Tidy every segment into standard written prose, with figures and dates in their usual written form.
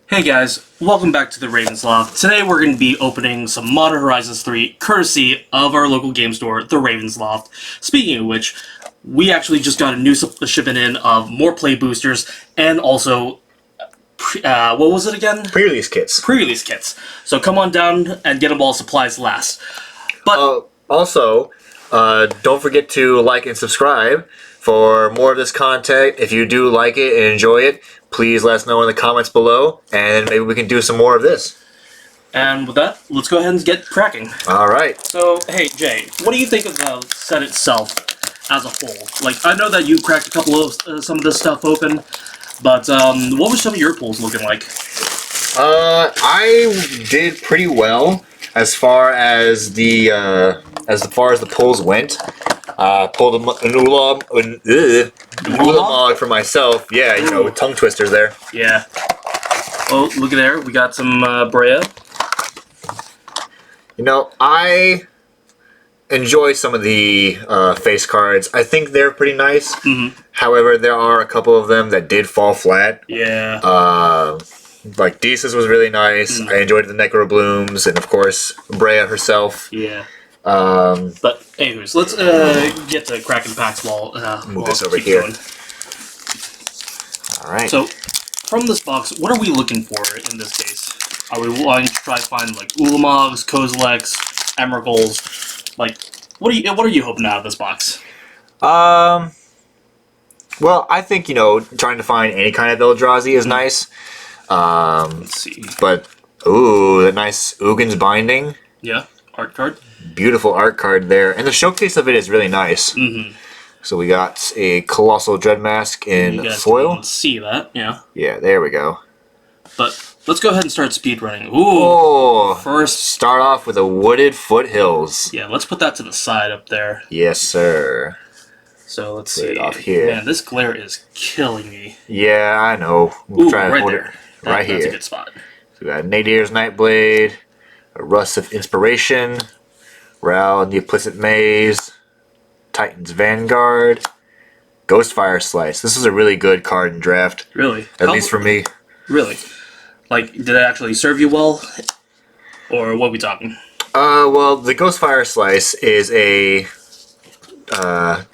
Hey guys, welcome back to the Ravens Loft. Today we're going to be opening some Modern Horizons 3 courtesy of our local game store, the Ravens Loft. Speaking of which, we actually just got a new shipment in of more play boosters and also, what was it again? Pre-release kits. Pre-release kits. So come on down and get them while supplies last. But Also, don't forget to like and subscribe for more of this content. If you do like it and enjoy it, please let us know in the comments below, and maybe we can do some more of this. And with that, let's go ahead and get cracking. All right. So, hey Jay, what do you think of the set itself as a whole? Like, I know that you cracked a couple of some of this stuff open, but what were some of your pulls looking like? I did pretty well as far as the pulls went. Pulled an Ulamog for myself. Yeah, you know, with tongue twisters there. Yeah. Oh, look at there. We got some Brea. You know, I enjoy some of the face cards. I think they're pretty nice. Mm-hmm. However, there are a couple of them that did fall flat. Yeah. Like Desus was really nice. I enjoyed the Necro Blooms, and of course Brea herself. Yeah. But anyways, let's get to cracking packs while move this over here. Going. All right. So, from this box, what are we looking for in this case? Are we wanting to try to find like Ulamogs, Kozileks, Emeralds? Like, what are you hoping out of this box? Well, I think, you know, trying to find any kind of Eldrazi is nice. Let's see. But ooh, that nice Ugin's Binding. Yeah, art card. Beautiful art card there, and the showcase of it is really nice. Mm-hmm. So we got a Colossal Dreadmask in You guys foil. can see that, yeah. Yeah, there we go. But let's go ahead and start speed running. Ooh. Oh, First, start off with the Wooded Foothills. yeah, let's put that to the side up there. Yes, sir. So let's Put see. it off here. Man, this glare is killing me. Yeah, I know. We'll Ooh, try to right hold there. it right That's a here. good spot. So we got Nadir's Nightblade, a Rust of Inspiration, Ral and the Implicit Maze, Titan's Vanguard, Ghostfire Slice. This is a really good card in draft. Really? At least for me. Really? Like, did it actually serve you well? Or what are we talking? Well, the Ghostfire Slice is a 3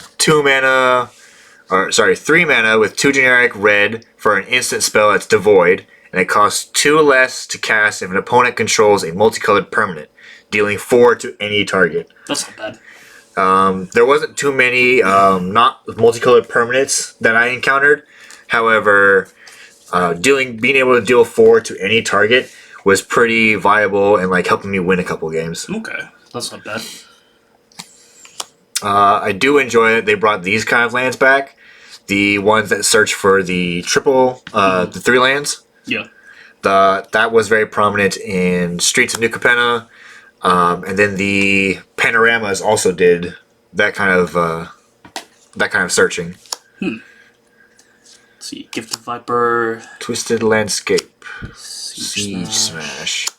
mana with 2 generic red for an instant spell that's devoid, and it costs 2 less to cast if an opponent controls a multicolored permanent, dealing 4 to any target. That's not bad. There wasn't too many not multicolored permanents that I encountered. However, being able to deal 4 to any target was pretty viable and like helping me win a couple games. Okay, that's not bad. I do enjoy it. They brought these kind of lands back, the ones that search for the triple, the 3 lands. Yeah. That was very prominent in Streets of New Capenna, and then the Panoramas also did that kind of searching. Let's see, Gifted Viper, Twisted Landscape, Siege Smash,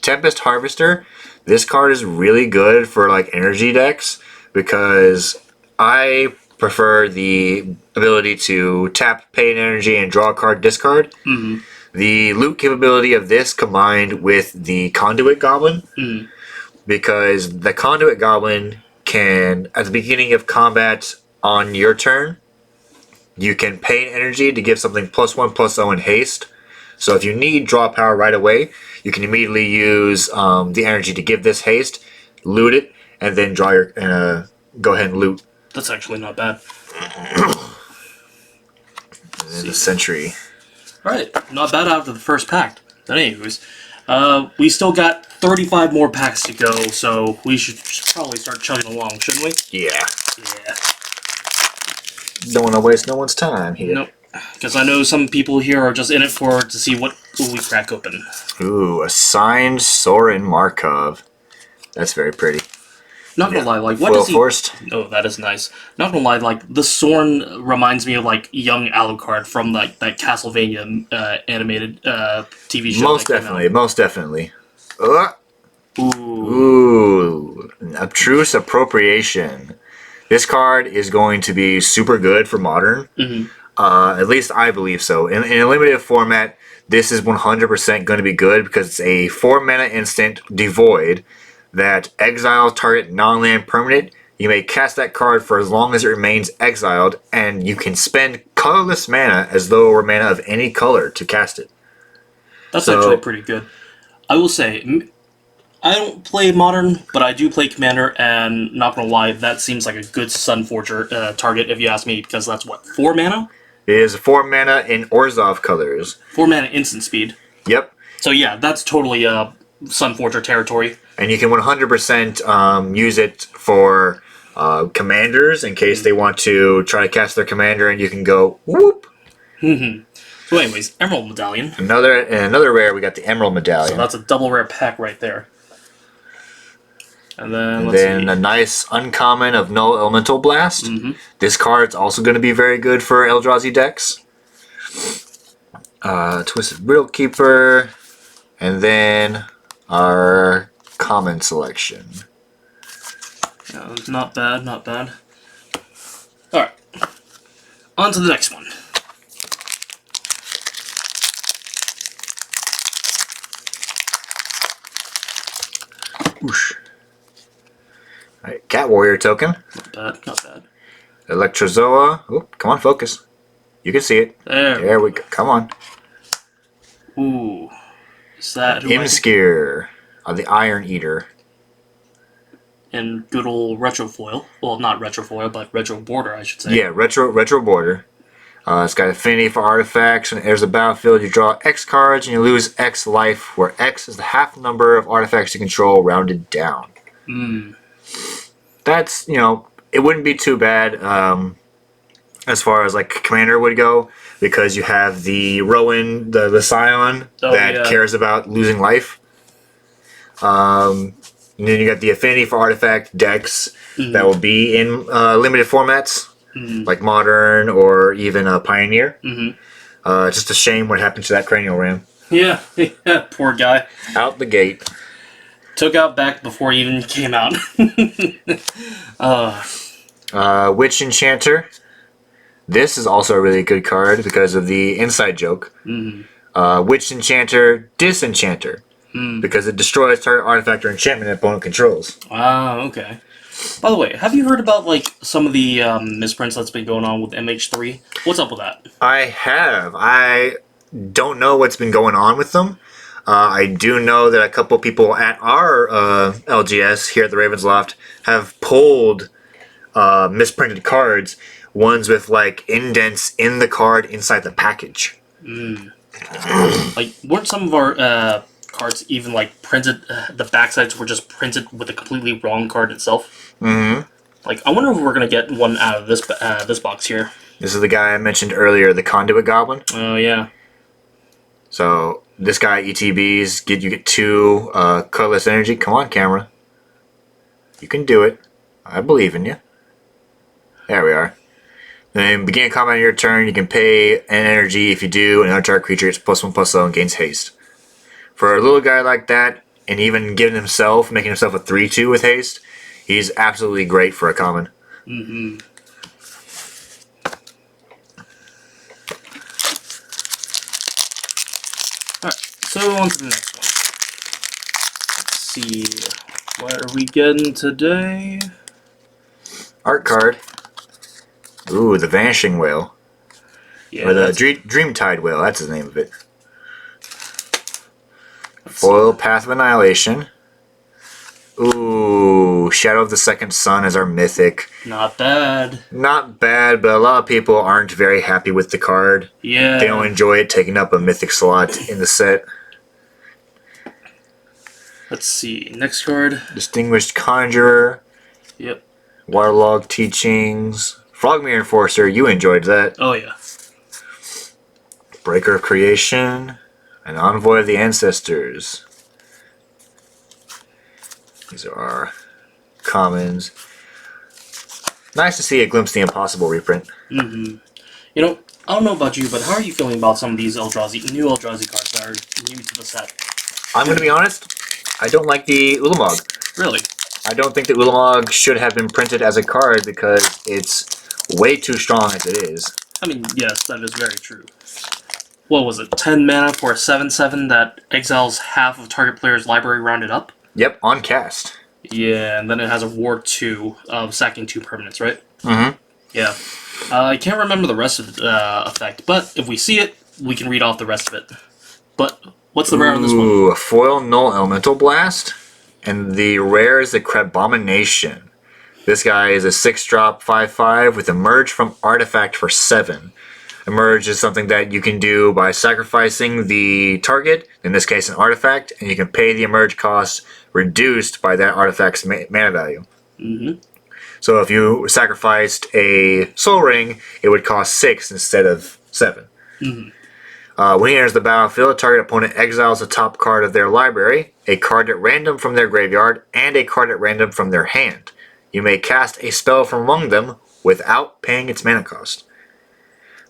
Tempest Harvester. This card is really good for like energy decks because I prefer the ability to tap, pay an energy, and draw a card, discard. Mm-hmm. The loot capability of this combined with the Conduit Goblin, because the Conduit Goblin can, at the beginning of combat on your turn, you can pay an energy to give something +1/+0 in haste. So if you need draw power right away, you can immediately use the energy to give this haste, loot it, and then draw your go ahead and loot. That's actually not bad. And then the Sentry. Alright, not bad after the first pack. But anyways, we still got 35 more packs to go, so we should probably start chugging along, shouldn't we? Yeah. Yeah. Don't want to waste no one's time here. Nope. Because I know some people here are just in it to see what we crack open. Ooh, a signed Sorin Markov. That's very pretty. Not gonna lie, like, what Foil does he... Forced. Oh, that is nice. Not gonna lie, like, the Sorn reminds me of, like, young Alucard from, like, that Castlevania animated TV show. Most definitely, most definitely. Ooh. Ooh, Obtruse Appropriation. This card is going to be super good for Modern. Mm-hmm. At least I believe so. In a limited format, this is 100% going to be good because it's a 4-mana instant devoid that exiles target non-land permanent. You may cast that card for as long as it remains exiled, and you can spend colorless mana as though it were mana of any color to cast it. That's actually pretty good. I will say, I don't play Modern, but I do play Commander, and not gonna lie, that seems like a good Sunforger target if you ask me, because that's what, 4 mana? It is 4 mana in Orzhov colors. 4 mana instant speed. Yep. So yeah, that's totally Sunforger territory. And you can 100% use it for commanders in case they want to try to cast their commander, and you can go whoop. So anyways, Emerald Medallion. Another rare, we got the Emerald Medallion. So that's a double rare pack right there. And then a nice uncommon of Null Elemental Blast. This card's also going to be very good for Eldrazi decks. Twisted Riddle Keeper, and then our common selection. Not bad, not bad. Alright. On to the next one. Whoosh. Alright, Cat Warrior token. Not bad, not bad. Electrozoa. Oh, come on, focus. You can see it. There we go. Come on. Ooh. Is that who Imskir, the Iron Eater. And good old Retrofoil. Well, not Retrofoil, but Retro Border, I should say. Yeah, retro border. It's got affinity for artifacts. When it enters the battlefield, you draw X cards and you lose X life, where X is the half number of artifacts you control rounded down. That's, it wouldn't be too bad as far as like Commander would go, because you have the Rowan, the Scion, that cares about losing life. And then you got the affinity for artifact decks that will be in limited formats, like Modern or even Pioneer. Just a shame what happened to that Cranial Ram. Yeah, poor guy. Out the gate. Took out back before he even came out. Witch Enchanter. This is also a really good card because of the inside joke. Witch Enchanter, Disenchanter. Because it destroys target artifact or enchantment an opponent controls. Okay. By the way, have you heard about like some of the misprints that's been going on with MH3? What's up with that? I have. I don't know what's been going on with them. I do know that a couple people at our LGS here at the Ravens Loft have pulled misprinted cards, ones with like indents in the card inside the package. Like, weren't some of our cards even like printed? The backsides were just printed with a completely wrong card itself. Like, I wonder if we're gonna get one out of this this box here. This is the guy I mentioned earlier, the Conduit Goblin. Oh yeah. So this guy ETBs you get 2 colorless energy. Come on, camera. You can do it. I believe in you. There we are. Then begin combat on your turn. You can pay an energy. If you do, another target creature gets +1/+0 and gains haste. For a little guy like that, and even making himself a 3/2 with haste, he's absolutely great for a common. Alright, so on to the next one. Let's see. What are we getting today? Art card. Ooh, the Vanishing Whale. Yeah, or the Dreamtide Whale, that's the name of it. Foil Path of Annihilation. Ooh, Shadow of the Second Sun is our mythic. Not bad. Not bad, but a lot of people aren't very happy with the card. Yeah. They don't enjoy it taking up a mythic slot in the set. Let's see. Next card. Distinguished Conjurer. Yep. Waterlogged Teachings. Frogmere Enforcer, you enjoyed that. Oh yeah. Breaker of Creation. An Envoy of the Ancestors. These are our commons. Nice to see a Glimpse of the Impossible reprint. You know, I don't know about you, but how are you feeling about some of these new Eldrazi cards that are new to the set? I'm going to be honest, I don't like the Ulamog. Really? I don't think that Ulamog should have been printed as a card because it's way too strong as it is. I mean, yes, that is very true. What was it? 10 mana for a 7/7 that exiles half of target player's library rounded up? Yep, on cast. Yeah, and then it has a Ward 2 of sacking 2 permanents, right? Mm-hmm. Yeah. I can't remember the rest of the effect, but if we see it, we can read off the rest of it. But what's the rare on this one? Ooh, a foil null elemental blast. And the rare is the Crabomination. This guy is a 6-drop 5/5 with Emerge from Artifact for 7. Emerge is something that you can do by sacrificing the target, in this case an artifact, and you can pay the Emerge cost reduced by that artifact's mana value. Mm-hmm. So if you sacrificed a Soul Ring, it would cost 6 instead of 7. Mm-hmm. When he enters the battlefield, a target opponent exiles the top card of their library, a card at random from their graveyard, and a card at random from their hand. You may cast a spell from among them without paying its mana cost.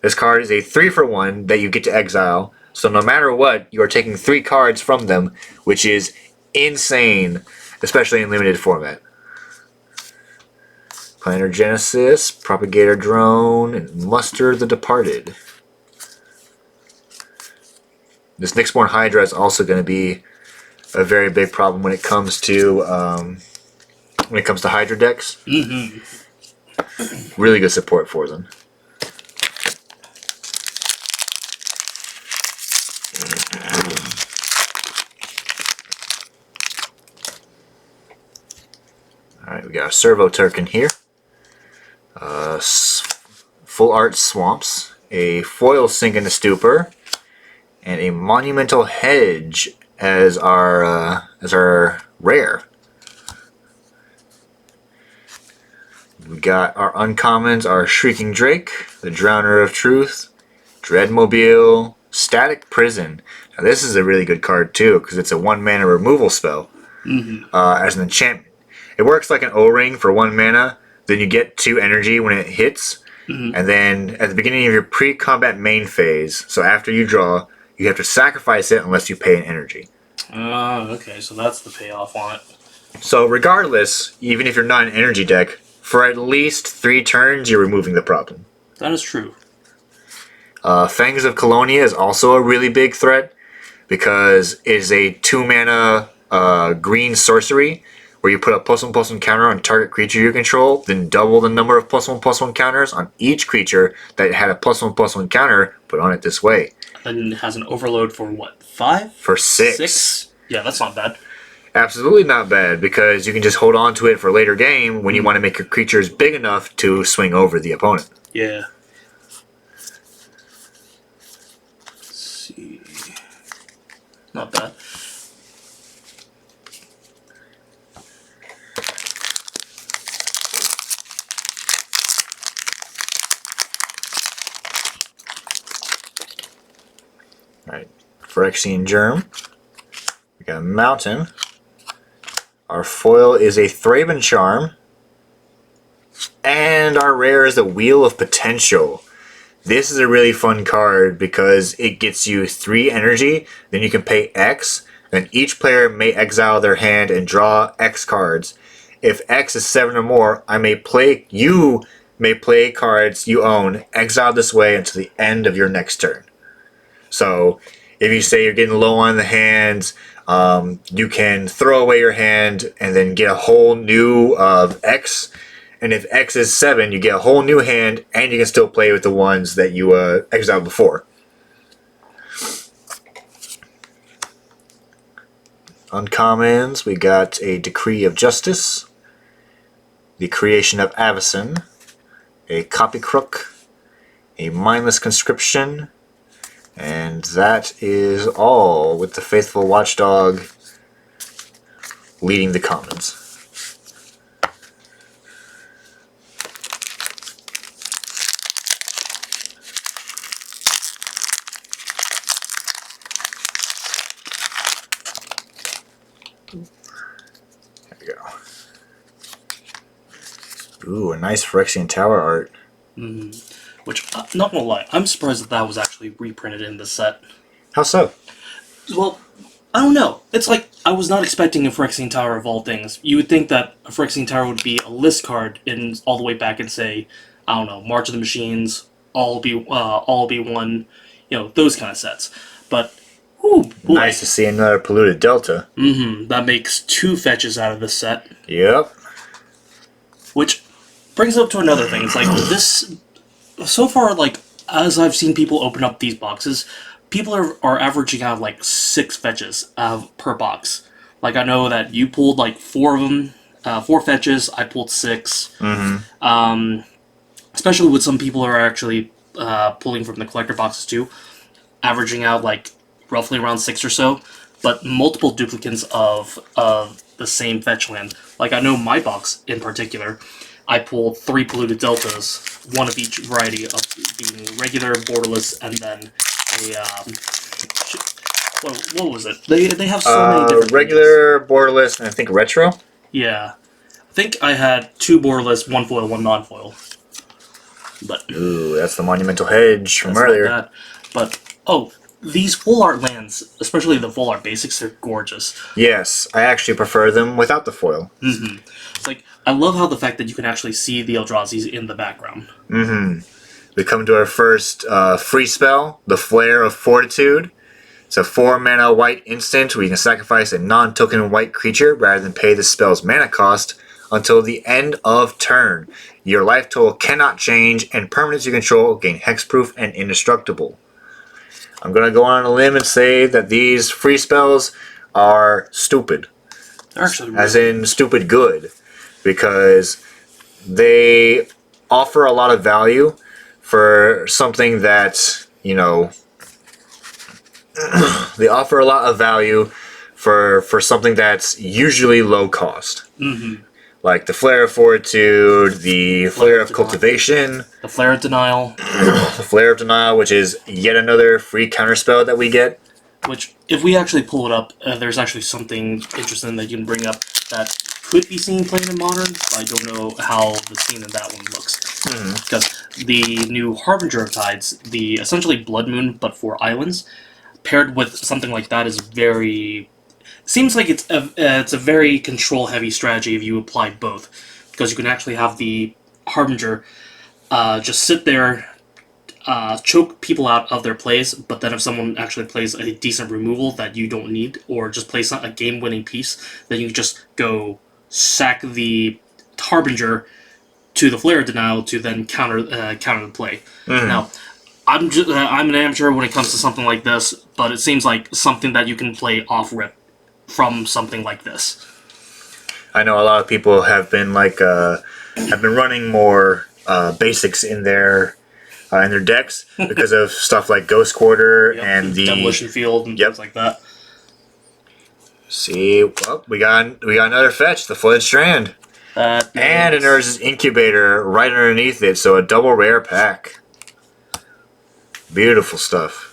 This card is a 3-for-1 that you get to exile, so no matter what, you are taking 3 cards from them, which is insane, especially in limited format. Planner Genesis, Propagator Drone, and Muster the Departed. This Nyxborn Hydra is also going to be a very big problem when it comes to Hydra decks. Mm-hmm. Really good support for them. Alright, we got a Servo Turkin here. Full Art Swamps. A Foil Sink in the Stupor. And a Monumental Hedge as our rare. We got our uncommons, our Shrieking Drake, the Drowner of Truth, Dreadmobile, Static Prison. Now this is a really good card too, because it's a 1-mana removal spell. Mm-hmm. As an enchantment. It works like an O-Ring for 1 mana, then you get 2 energy when it hits, and then at the beginning of your pre-combat main phase, so after you draw, you have to sacrifice it unless you pay an energy. Okay, so that's the payoff on it. So regardless, even if you're not an energy deck, for at least 3 turns, you're removing the problem. That is true. Fangs of Colonia is also a really big threat, because it is a 2-mana green sorcery, where you put a +1/+1 counter on target creature you control, then double the number of +1/+1 counters on each creature that had a +1/+1 counter put on it this way. And it has an overload for what, 5? For 6. 6? Yeah, that's not bad. Absolutely not bad, because you can just hold on to it for later game when you want to make your creatures big enough to swing over the opponent. Yeah. Let's see. Not bad. Alright, Phyrexian Germ. We got a Mountain. Our foil is a Thraben Charm. And our rare is the Wheel of Potential. This is a really fun card because it gets you 3 energy, then you can pay X, and each player may exile their hand and draw X cards. If X is 7 or more, you may play cards you own, exiled this way until the end of your next turn. So, if you say you're getting low on the hands, you can throw away your hand and then get a whole new of X. And if X is 7, you get a whole new hand, and you can still play with the ones that you exiled before. Uncommons, we got a Decree of Justice, the Creation of Avacyn, a Copy Crook, a Mindless Conscription, and that is all, with the Faithful Watchdog leading the commons. There we go. Ooh, a nice Phyrexian Tower art. Which, not gonna lie, I'm surprised that was actually reprinted in the set. How so? Well, I don't know. It's like, I was not expecting a Phyrexian Tower of all things. You would think that a Phyrexian Tower would be a list card in all the way back in, say, I don't know, March of the Machines, all be one, those kind of sets. But ooh, boy, Nice to see another polluted delta. that makes 2 fetches out of this set. Yep. Which brings up to another thing. It's like this. So far, like as I've seen people open up these boxes, people are averaging out like 6 fetches per box. Like I know that you pulled like 4 of them, 4 fetches. I pulled 6. Especially with some people who are actually pulling from the collector boxes too, averaging out like roughly around 6 or so. But multiple duplicates of the same fetch land. Like I know my box in particular, I pulled 3 polluted deltas, 1 of each variety of being regular, borderless, and then what was it? They have so many different regular, borderless, and I think retro. Yeah. I think I had 2 borderless, 1 foil, 1 non-foil. But Ooh, that's the monumental hedge from that's earlier. not bad. But these full art lands, especially the full art basics, they're gorgeous. Yes, I actually prefer them without the foil. It's like I love how the fact that you can actually see the Eldrazi's in the background. We come to our first free spell, the Flare of Fortitude. It's a 4-mana white instant where you can sacrifice a non-token white creature rather than pay the spell's mana cost until the end of turn. Your life total cannot change, and permanents you control gain hexproof and indestructible. I'm going to go on a limb and say that these free spells are stupid. They're actually As in stupid good. Because they offer a lot of value for something that, they offer a lot of value for something that's usually low cost. Like the Flare of Fortitude, the Flare of Cultivation, the Flare of Denial. the Flare of Denial, which is yet another free counterspell that we get. Which, if we actually pull it up, there's actually something interesting that you can bring up that could be seen playing in Modern, but I don't know how the scene in that one looks. Because the new Harbinger of Tides, the essentially Blood Moon, but for islands, paired with something like that is very... Seems like it's a very control-heavy strategy if you apply both. Because you can actually have the Harbinger just sit there, choke people out of their plays, but then if someone actually plays a decent removal that you don't need, or just plays a game-winning piece, then you just go sack the Harbinger to the Flare of Denial to then counter the play. Now, I'm an amateur when it comes to something like this, but it seems like something that you can play off-rip from something like this. I know a lot of people have been running more basics in their decks because of stuff like Ghost Quarter and the Demolition Field and things like that. See, well, we got another fetch, the Flooded Strand, and an Urza's Incubator right underneath it, so a double rare pack. Beautiful stuff.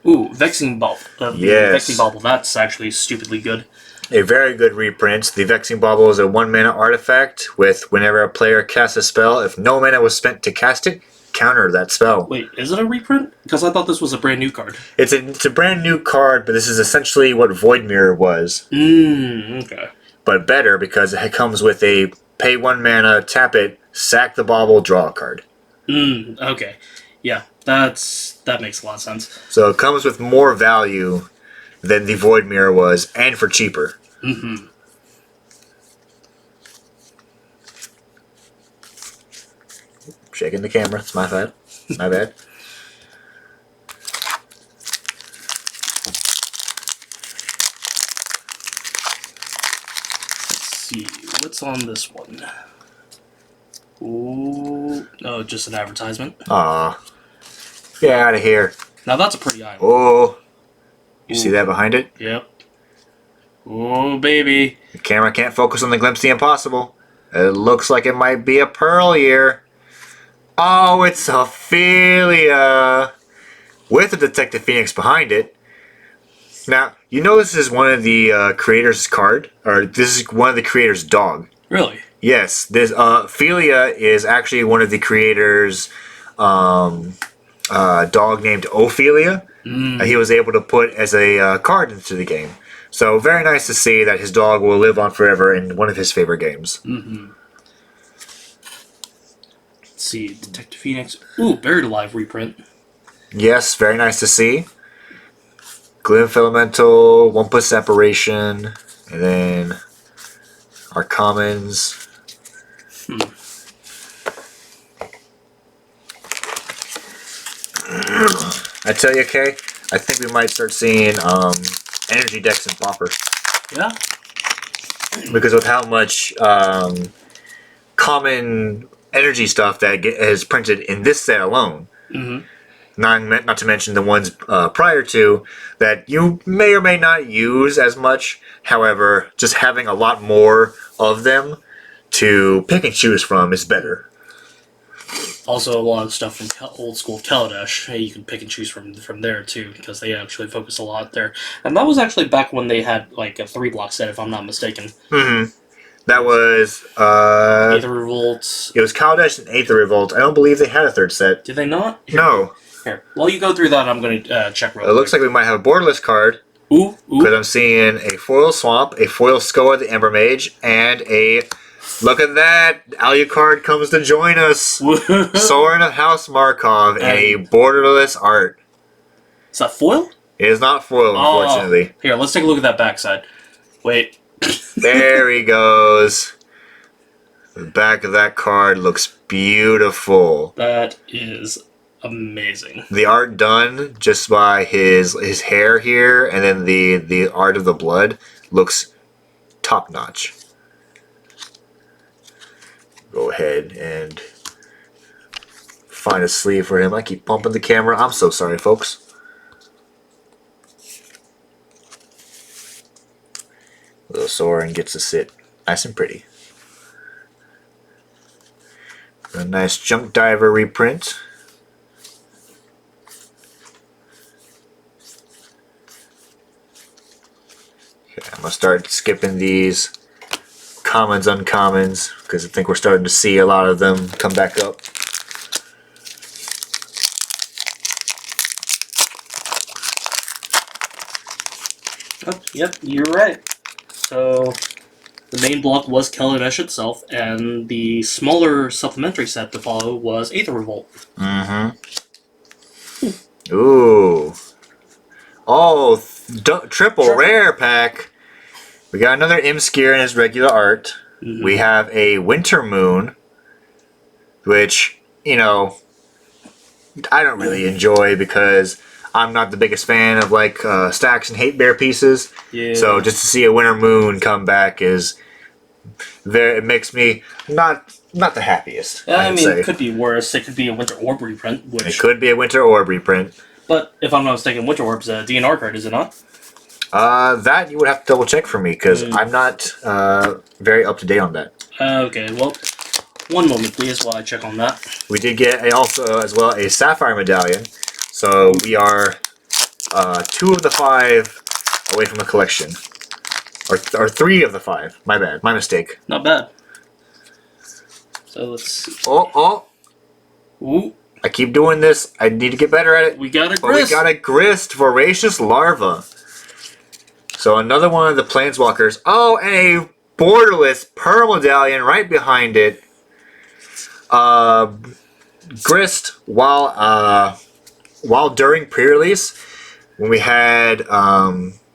Ooh, Vexing Bauble. Yes. Vexing Bauble, that's actually stupidly good. A very good reprint. The Vexing Bauble is a 1-mana artifact with whenever a player casts a spell, if no mana was spent to cast it, counter that spell. Wait, is it a reprint? Because I thought this was a brand new card. It's a brand new card, but this is essentially what Void Mirror was. Okay. But better because it comes with a pay 1 mana, tap it, sack the bauble, draw a card. Okay. Yeah, that makes a lot of sense. So it comes with more value than the Void Mirror was, and for cheaper. Shaking the camera. It's my bad. My bad. Let's see, what's on this one? Ooh, oh, just an advertisement. Aw. Get out of here. Now that's a pretty island. Oh. You see that behind it? Yep. Oh, baby. The camera can't focus on the glimpse of the impossible. It looks like it might be a Pearl here. Oh, it's Ophelia. With a Detective Phoenix behind it. Now, you know this is one of the creators' card? Or this is one of the creators' dog. Really? Yes. This Ophelia is actually one of the creators' dog named Ophelia. He was able to put as a card into the game. So very nice to see that his dog will live on forever in one of his favorite games. Let's see. Detective Phoenix. Ooh, Buried Alive reprint. Yes, very nice to see. Glyph Elemental, 1 separation, and then our commons. I tell you, Kay, I think we might start seeing energy decks in Pauper. Yeah. Because of how much common energy stuff that is printed in this set alone. Mm-hmm. Not to mention the ones prior to that you may or may not use as much. However, just having a lot more of them to pick and choose from is better. Also, a lot of stuff from old school Kaladesh. Hey, you can pick and choose from there too, because they actually focus a lot there. And that was actually back when they had like a 3-block set, if I'm not mistaken. Mm-hmm. That was Aether Revolt. It was Kaladesh and Aether Revolt. I don't believe they had a third set. Did they not? No. Here, while you go through that, I'm going to check real It looks like we might have a borderless card. Ooh, Because I'm seeing a foil Swamp, a foil Skoa the Ember Mage, and a... Look at that! Alucard comes to join us! Sorin of House Markov and a borderless art. Is that foil? It is not foil, unfortunately. Here, let's take a look at that backside. Wait. There he goes. The back of that card looks beautiful. That is amazing. The art done just by his hair here, and then the art of the blood looks top notch. Go ahead and find a sleeve for him. I keep bumping the camera. I'm so sorry, folks. Little Sorin gets to sit nice and pretty. A nice Junk Diver reprint. Okay, I'm going to start skipping these commons, uncommons, because I think we're starting to see a lot of them come back up. Oh, yep, you're right. So, the main block was Kaladesh itself, and the smaller supplementary set to follow was Aether Revolt. Mm-hmm. Ooh. Oh, triple rare pack. We got another Imskir in his regular art. Mm-hmm. We have a Winter Moon, which, you know, I don't really enjoy because I'm not the biggest fan of like stacks and hate bear pieces. Yeah. So just to see a Winter Moon come back is very, it makes me not the happiest. I I'd mean, say. it could be worse. It could be a Winter Orb reprint, which... It could be a Winter Orb reprint. But if I'm not mistaken, Winter Orb's a DNR card, is it not? That you would have to double check for me because I'm not very up to date on that. Okay, well, one moment please while I check on that. We did get also as well a Sapphire Medallion, so we are 2 of the 5 away from the collection, or 3 of the 5. My bad, my mistake. Not bad. So let's see. Oh! Ooh, I keep doing this. I need to get better at it. we got a But we Grist. got a Grist, Voracious Larva. So another one of the Planeswalkers. Oh, and a borderless Pearl Medallion right behind it. Grist, while during pre-release, when we had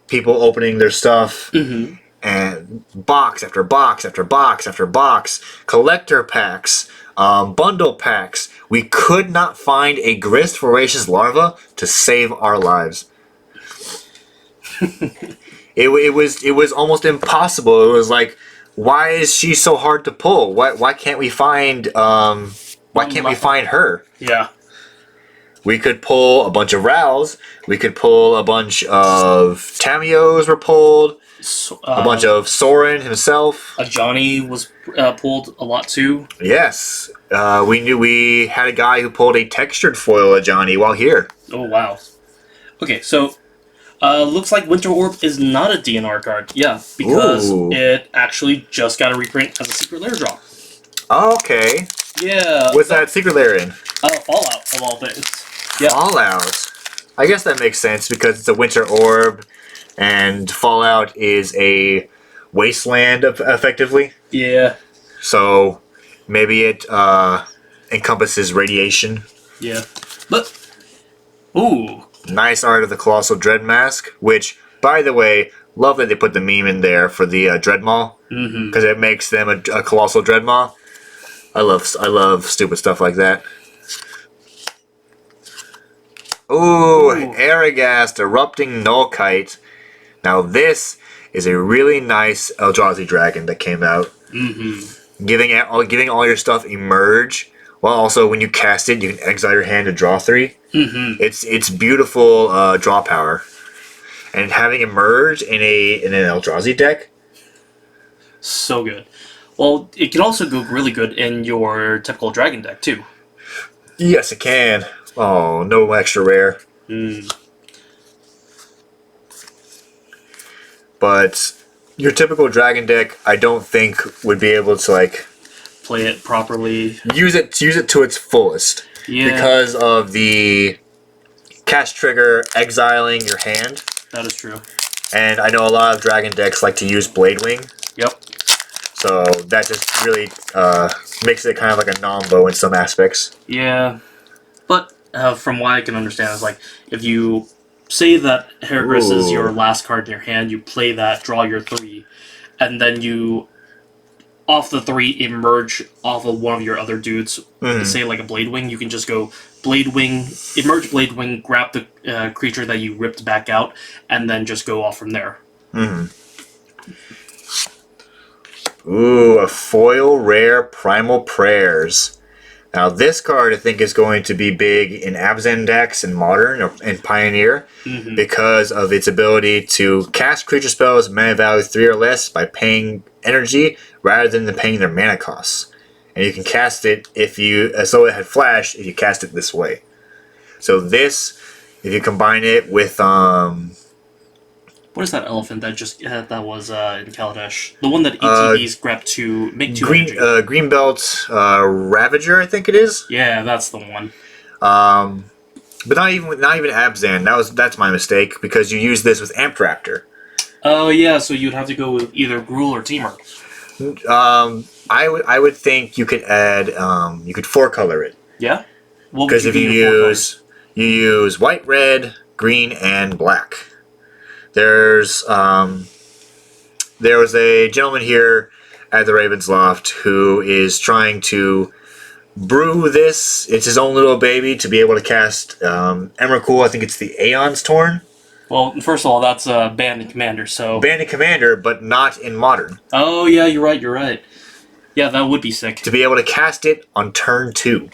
people opening their stuff, and box after box after box after box, collector packs, bundle packs, we could not find a Grist Voracious Larva to save our lives. It was almost impossible. It was like, why is she so hard to pull? Why can't we find her? Yeah. We could pull a bunch of Rows. We could pull a bunch of Tamios were pulled. So, A bunch of Sorin himself. Johnny was pulled a lot too. Yes. We knew we had a guy who pulled a textured foil of Johnny while here. Oh, wow. Okay, so looks like Winter Orb is not a DNR card. Yeah, because Ooh. it actually just got a reprint as a Secret Lair drop. Okay. Yeah. What's that secret lair in? Fallout, of all things. Yeah. Fallout. I guess that makes sense because it's a Winter Orb, and Fallout is a wasteland effectively. Yeah. So maybe it encompasses radiation. Yeah. But, ooh. Nice art of the Colossal Dread Mask, which, by the way, love that they put the meme in there for the Dreadmaw, because it makes them a Colossal Dreadmaw. I love stupid stuff like that. Ooh, Aragast, Erupting Nullkite. Now this is a really nice Eldrazi dragon that came out. Giving all your stuff emerge, while also when you cast it, you can exile your hand to draw 3. It's beautiful draw power, and having emerge in an Eldrazi deck, so good. Well, it can also go really good in your typical dragon deck too. Yes, it can. Oh, no extra rare. But your typical dragon deck, I don't think would be able to like play it properly. Use it to its fullest. Yeah. Because of the cast trigger exiling your hand. That is true. And I know a lot of dragon decks like to use Bladewing. Yep. So that just really makes it kind of like a nombo in some aspects. Yeah. But from what I can understand, is like if you say that Heracris is your last card in your hand, you play that, draw your 3, and then you off the 3 emerge off of one of your other dudes. Say like a Bladewing, you can just go Bladewing, emerge Bladewing, grab the creature that you ripped back out, and then just go off from there. Ooh, a foil rare Primal Prayers. Now this card I think is going to be big in Abzan decks and Modern and Pioneer because of its ability to cast creature spells mana value 3 or less by paying energy rather than paying their mana costs. And you can cast it so it had flash if you cast it this way. So this, if you combine it with what is that elephant that just that was in Kaladesh? The one that ETBs grabbed to make 2 energy. Greenbelt Ravager, I think it is. Yeah, that's the one. But not even Abzan. That's my mistake because you use this with Ampraptor. Oh yeah, so you'd have to go with either Gruul or Temur. I would think you could add you could 4-color it. Yeah. Because if you use white, red, green, and black. There was a gentleman here at the Ravens Loft who is trying to brew this. It's his own little baby to be able to cast Emrakul. I think it's the Aeon's Torn. Well, first of all, that's Bandit Commander, so... Bandit Commander, but not in Modern. Oh, yeah, you're right. Yeah, that would be sick. To be able to cast it on turn 2.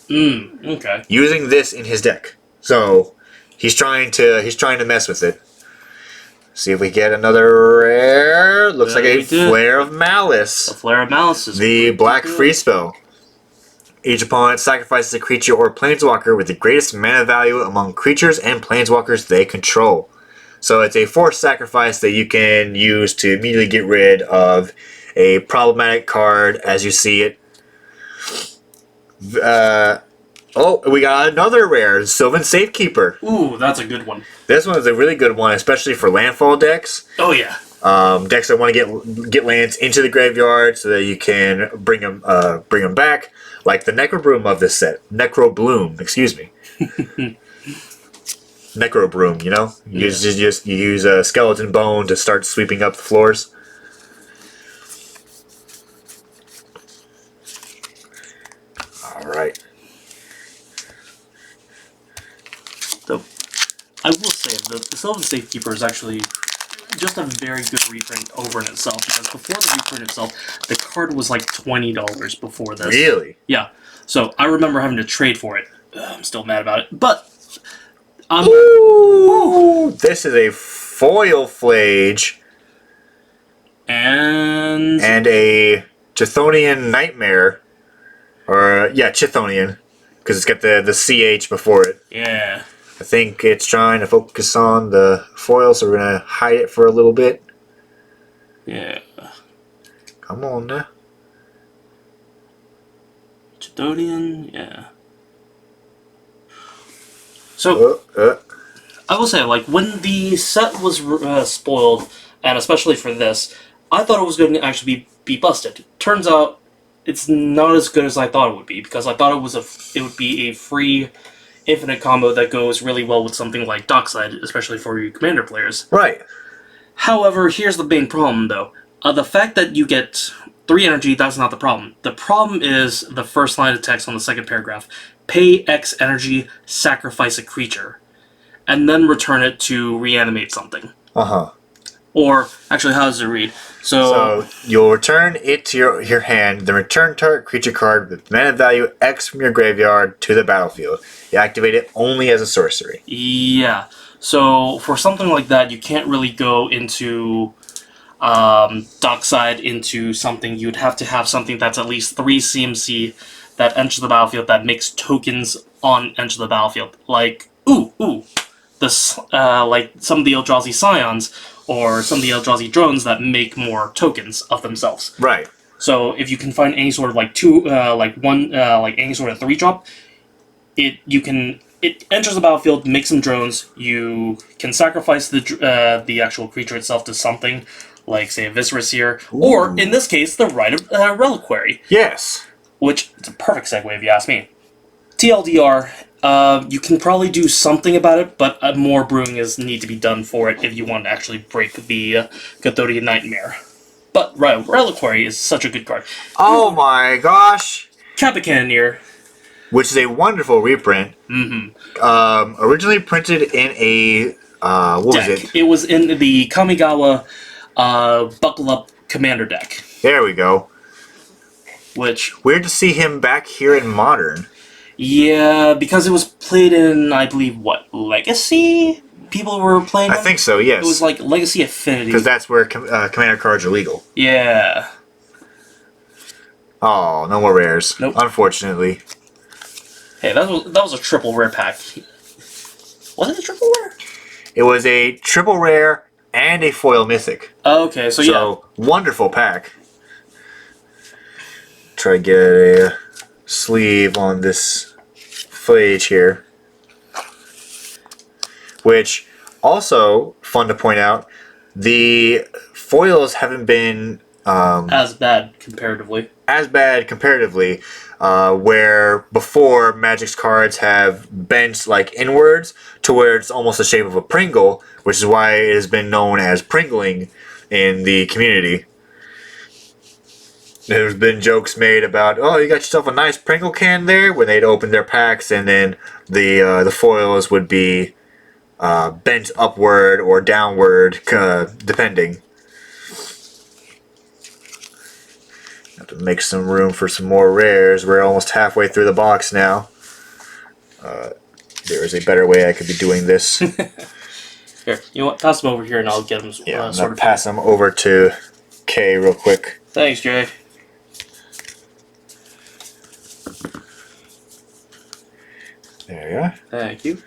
Okay. Using this in his deck. So, he's trying to mess with it. See if we get another rare. Looks like a Flare of Malice. A Flare of Malice is the black free spell. Each opponent sacrifices a creature or planeswalker with the greatest mana value among creatures and planeswalkers they control. So it's a forced sacrifice that you can use to immediately get rid of a problematic card as you see it. Oh, we got another rare, Sylvan Safekeeper. Ooh, that's a good one. This one is a really good one, especially for landfall decks. Oh yeah. Decks that want to get lands into the graveyard so that you can bring them back, like the Necrobloom of this set. Necrobloom, excuse me. Necrobroom, you know? You use a skeleton bone to start sweeping up the floors. Alright. So, I will say that the Sylvan Safekeeper is actually just a very good reprint over in itself, because before the reprint itself, the card was like $20 before this. Really? Yeah. So, I remember having to trade for it. I'm still mad about it. But, ooh, this is a foil Flage. And a Chthonian Nightmare. Or, yeah, Chthonian. Because it's got the CH before it. Yeah. I think it's trying to focus on the foil, so we're going to hide it for a little bit. Yeah. Come on now. Chthonian, yeah. So, I will say, like, when the set was spoiled, and especially for this, I thought it was going to actually be busted. Turns out, it's not as good as I thought it would be, because I thought it would be a free infinite combo that goes really well with something like Dockside, especially for you commander players. Right. However, here's the main problem, though. The fact that you get 3 energy, that's not the problem. The problem is the first line of text on the second paragraph. Pay X energy, sacrifice a creature, and then return it to reanimate something. Uh-huh. Or, actually, how does it read? So you'll return it to your hand, then return target creature card with mana value X from your graveyard to the battlefield. You activate it only as a sorcery. Yeah. So, for something like that, you can't really go into Dockside into something. You'd have to have something that's at least 3 CMC that enters the battlefield that makes tokens on enter the battlefield. Like, this, like some of the Eldrazi Scions or some of the Eldrazi drones that make more tokens of themselves. Right. So if you can find any sort of like any sort of 3-drop, it enters the battlefield, makes some drones. You can sacrifice the actual creature itself to something, like say a Viscerous here, or in this case, the Rite of Reliquary. Yes. Which is a perfect segue if you ask me. TLDR, you can probably do something about it, but more brewing need to be done for it if you want to actually break the Cathodian Nightmare. But Reliquary is such a good card. Oh my gosh! Kappa Cannoneer. Which is a wonderful reprint. Mm-hmm. Originally printed in a what was it? It was in the Kamigawa Buckle Up Commander deck. There we go. Which weird to see him back here in Modern. Yeah, because it was played in, I believe, Legacy? People were playing. I think so. Yes. It was like Legacy Affinity. Because that's where commander cards are legal. Yeah. Oh, no more rares. Nope. Unfortunately. Hey, that was a triple rare pack. Was it a triple rare? It was a triple rare and a foil mythic. Okay, so yeah. Wonderful pack. Try to get a sleeve on this footage here. Which, also, fun to point out, the foils haven't been as bad comparatively. Where before Magic's cards have bent like inwards to where it's almost the shape of a Pringle, which is why it has been known as Pringling in the community. There's been jokes made about, oh, you got yourself a nice Pringle can there, when they'd open their packs and then the foils would be bent upward or downward, depending. Have to make some room for some more rares. We're almost halfway through the box now. There is a better way I could be doing this. Here, you know what? Pass them over here and I'll get them I'm going to pass them over to Kay real quick. Thanks, Jay. There you are. Thank you.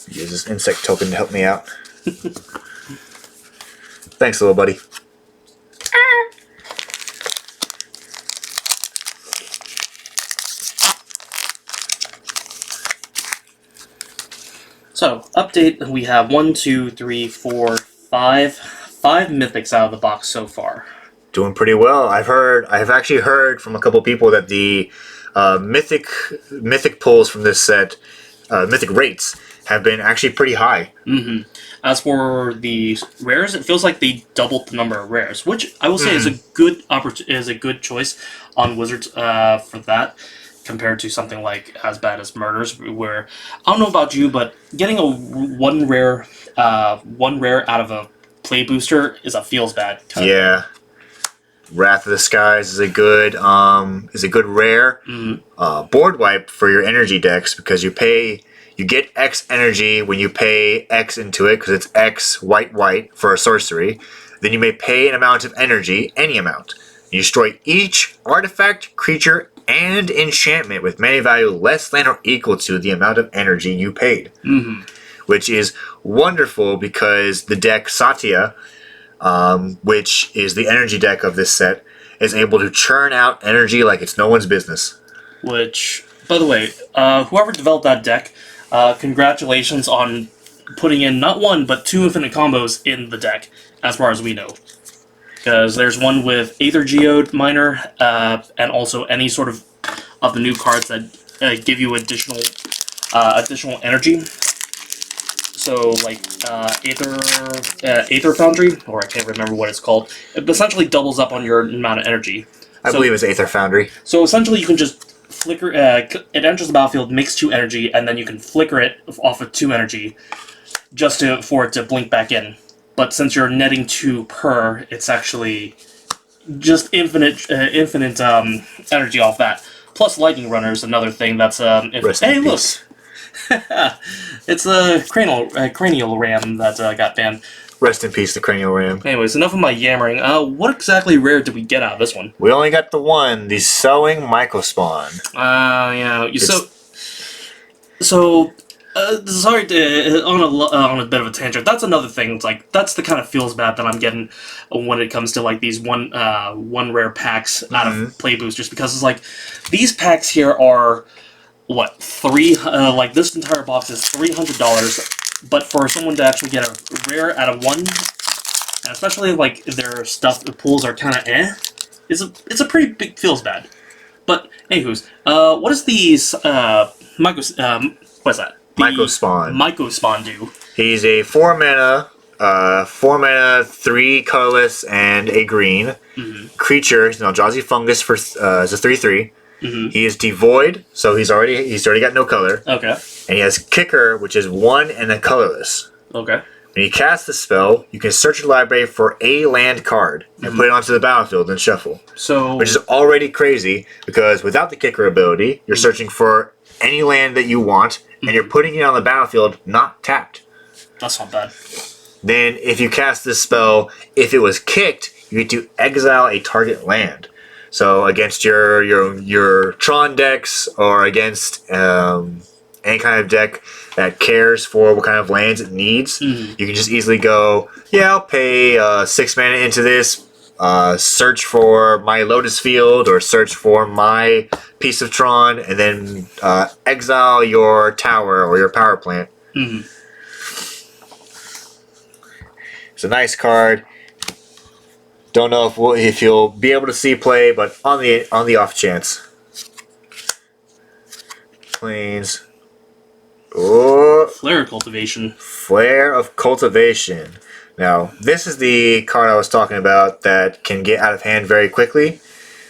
Use this insect token to help me out. Thanks, little buddy. So, update, we have 1, 2, 3, 4, 5 mythics out of the box so far. Doing pretty well. I've actually heard from a couple people that the mythic pulls from this set, mythic rates, have been actually pretty high. Mm-hmm. As for the rares, it feels like they doubled the number of rares, which I will say is a good choice on Wizards for that, compared to something like as bad as Murders, where I don't know about you, but getting a one rare out of a play booster feels bad. Yeah. Wrath of the Skies is a good rare. Mm-hmm. Board wipe for your energy decks, because you get X energy when you pay X into it, because it's X white for a sorcery. Then you may pay an amount of energy, any amount. You destroy each artifact, creature, and enchantment with mana value less than or equal to the amount of energy you paid. Mm-hmm. Which is wonderful, because the deck Satya, which is the energy deck of this set, is able to churn out energy like it's no one's business. Which, by the way, whoever developed that deck, congratulations on putting in not 1 but 2 infinite combos in the deck, as far as we know. because there's one with Aether Geode Miner, and also any sort of the new cards that give you additional energy. So like Aether Foundry, or I can't remember what it's called. It essentially doubles up on your amount of energy. I believe it's Aether Foundry. So essentially, you can just flicker. It enters the battlefield, makes 2 energy, and then you can flicker it off of 2 energy, just for it to blink back in. But since you're netting 2 per, it's actually just infinite energy off that. Plus, Lightning Runner is another thing that's hey, look, it's a cranial ram that got banned. Rest in peace, the Cranial Ram. Anyways, enough of my yammering. What exactly rare did we get out of this one? We only got the one, the Sowing Mycospawn. Yeah. Sorry to on a bit of a tangent. That's another thing. It's like that's the kind of feels bad that I'm getting when it comes to like these one rare packs out of Play Boosters, because it's like these packs here are what like this entire box is $300. But for someone to actually get a rare out of one, and especially like their stuff, the pools are kind of it's a pretty big feels bad. But anywho's, what is these what's that? Mycospawn. Mycospawn do? He's a 4 mana, 3 colorless and a green creature. He's an Eldrazi fungus for as a 3/3. He is devoid, so he's already got no color. Okay. And he has Kicker, which is 1 and a colorless. Okay. When you cast the spell, you can search your library for a land card and put it onto the battlefield and shuffle. So, which is already crazy, because without the Kicker ability, you're searching for any land that you want, and you're putting it on the battlefield not tapped. That's not bad. Then, if you cast this spell, if it was kicked, you get to exile a target land. So against your Tron decks, or against any kind of deck that cares for what kind of lands it needs, you can just easily go, yeah, I'll pay 6 mana into this, search for my Lotus Field, or search for my piece of Tron, and then exile your tower or your power plant. It's a nice card. Don't know if you'll be able to see play, but on the off chance. Plains. Oh, Flare Cultivation. Flare of Cultivation. Now, this is the card I was talking about that can get out of hand very quickly,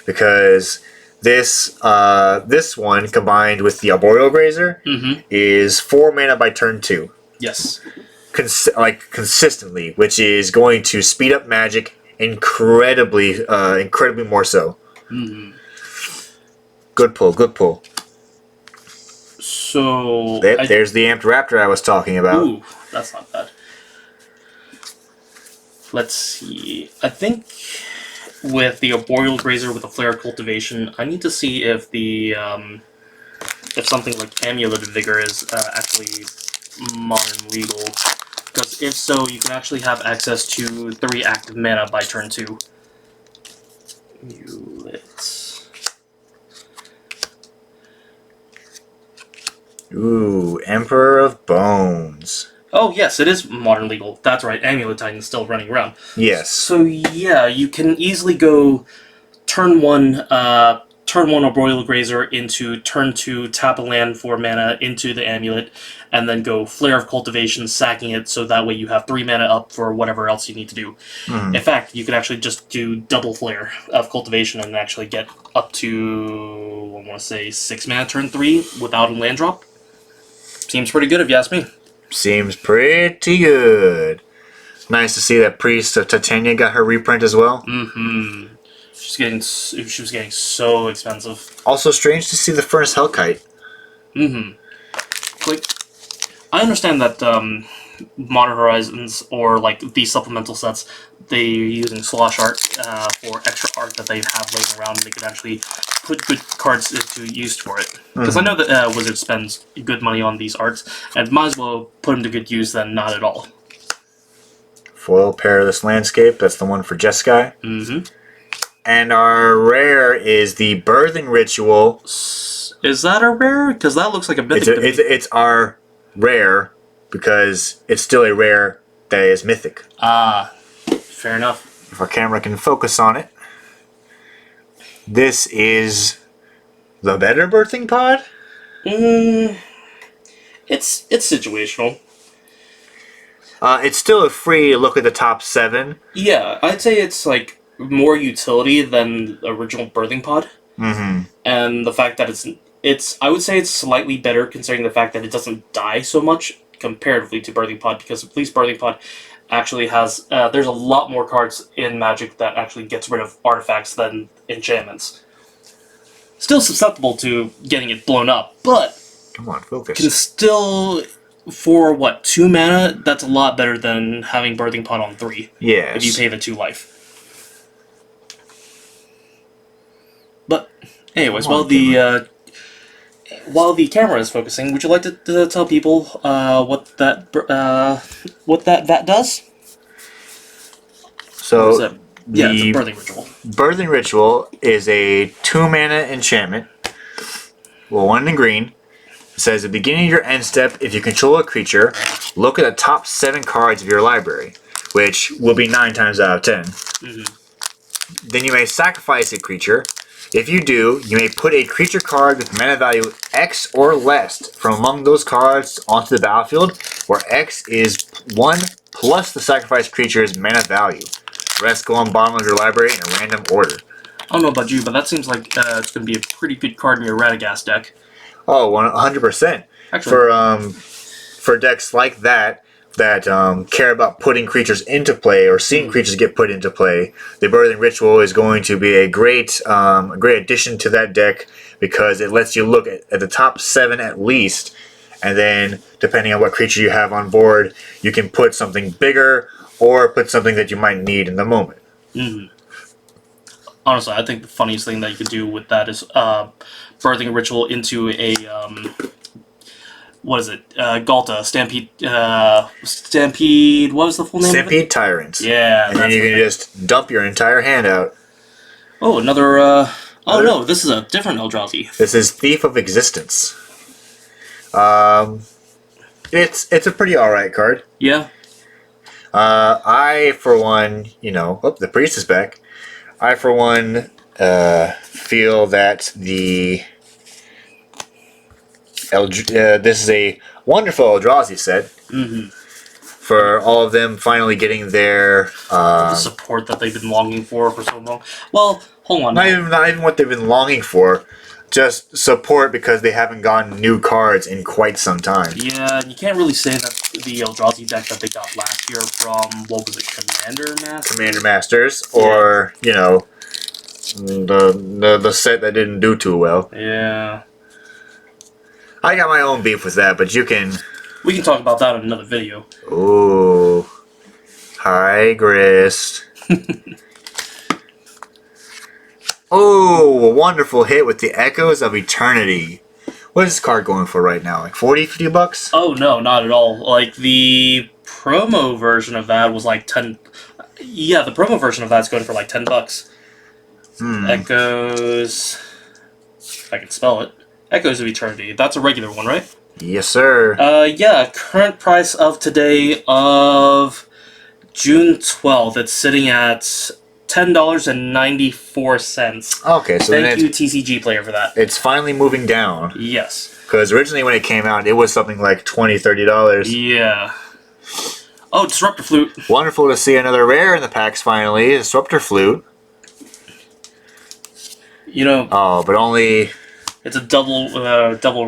because this one combined with the Arboreal Grazer is 4 mana by turn 2. Yes. Consistently, which is going to speed up Magic incredibly more so. Good pull. So there's the Amped Raptor I was talking about. Ooh, that's not bad. Let's see. I think with the Arboreal Grazer with the Flare Cultivation, I need to see if the if something like Amulet of Vigor is actually modern legal. Because if so, you can actually have access to 3 active mana by turn 2. Amulet. Ooh, Emperor of Bones. Oh yes, it is modern legal. That's right, Amulet Titan is still running around. Yes. So yeah, you can easily go turn 1 Arboreal Grazer into turn 2, tap a land 4 mana into the Amulet, and then go Flare of Cultivation, sacking it, so that way you have 3 mana up for whatever else you need to do. In fact, you could actually just do double Flare of Cultivation and actually get up to, I want to say, 6 mana turn 3 without a land drop. Seems pretty good if you ask me. Seems pretty good. Nice to see that Priest of Titania got her reprint as well. She was getting so expensive. Also strange to see the Furnace Hellkite. Like, I understand that Modern Horizons, or like these supplemental sets, they're using slosh art for extra art that they have laying around, and they could actually put good cards to use for it. Because I know that Wizard spends good money on these arts, and might as well put them to good use than not at all. Foil Perilous Landscape, that's the one for Jeskai. And our rare is the Birthing Ritual. Is that a rare? Because that looks like a mythic. It's our rare, because it's still a rare that is mythic. Ah, fair enough. If our camera can focus on it. This is the better birthing pod? It's situational. It's still a free look at the top 7. Yeah, I'd say it's like more utility than the original birthing pod. Mm-hmm. And the fact that it's I would say it's slightly better considering the fact that it doesn't die so much comparatively to birthing pod, because at least birthing pod actually has there's a lot more cards in Magic that actually gets rid of artifacts than enchantments. Still susceptible to getting it blown up, but Come on, focus. can still, for what, 2 mana, that's a lot better than having birthing pod on 3 Yes. if you pay the 2 life. But anyways, Come on, while the camera is focusing, would you like to tell people what that does? So Or is it- yeah, it's a the birthing ritual. Birthing Ritual is a 2-mana enchantment. Well, 1 in green. It says at the beginning of your end step, if you control a creature, look at the top 7 cards of your library, which will be 9 times out of 10. Mm-hmm. Then you may sacrifice a creature. If you do, you may put a creature card with mana value X or less from among those cards onto the battlefield, where X is 1 plus the sacrificed creature's mana value. Rest go on bottom of your library in a random order. I don't know about you, but that seems like it's going to be a pretty good card in your Radagast deck. Oh, 100%. Actually, For decks like that care about putting creatures into play or seeing creatures get put into play, the Birthing Ritual is going to be a great addition to that deck, because it lets you look at the top 7 at least, and then depending on what creature you have on board, you can put something bigger or put something that you might need in the moment. mm-hmm. Honestly, I think the funniest thing that you could do with that is birthing a ritual into a what is it? Galta Stampede. Stampede. What was the full name? Stampede Tyrants. Yeah, And then you can just dump your entire hand out. Oh, another. Oh no, this is a different Eldrazi. This is Thief of Existence. It's a pretty alright card. Yeah. I, for one, the priest is back. I, for one, feel that this is a wonderful Eldrazi set. Mm-hmm. For all of them finally getting their The support that they've been longing for so long. Well, hold on. not even what they've been longing for, just support because they haven't gotten new cards in quite some time. Yeah, you can't really say that the Eldrazi deck that they got last year from, what was it, Commander Masters, or the set that didn't do too well. Yeah. I got my own beef with that, but you can. We can talk about that in another video. Ooh. Hi, Grist. Oh, a wonderful hit with the Echoes of Eternity. What is this card going for right now? Like 40, 50 bucks? Oh, no, not at all. Like, the promo version of that was like 10... Yeah, the promo version of that's going for like 10 bucks. Echoes... If I can spell it. Echoes of Eternity. That's a regular one, right? Yes, sir. Yeah, current price of today of June 12th. It's sitting at $10.94. Okay, so Thank then you, TCG player, for that. it's finally moving down. Yes. Because originally when it came out, it was something like $20, $30. Yeah. Oh, Disruptor Flute. Wonderful to see another rare in the packs finally. Disruptor Flute. You know, Oh, but only it's a double rare. a double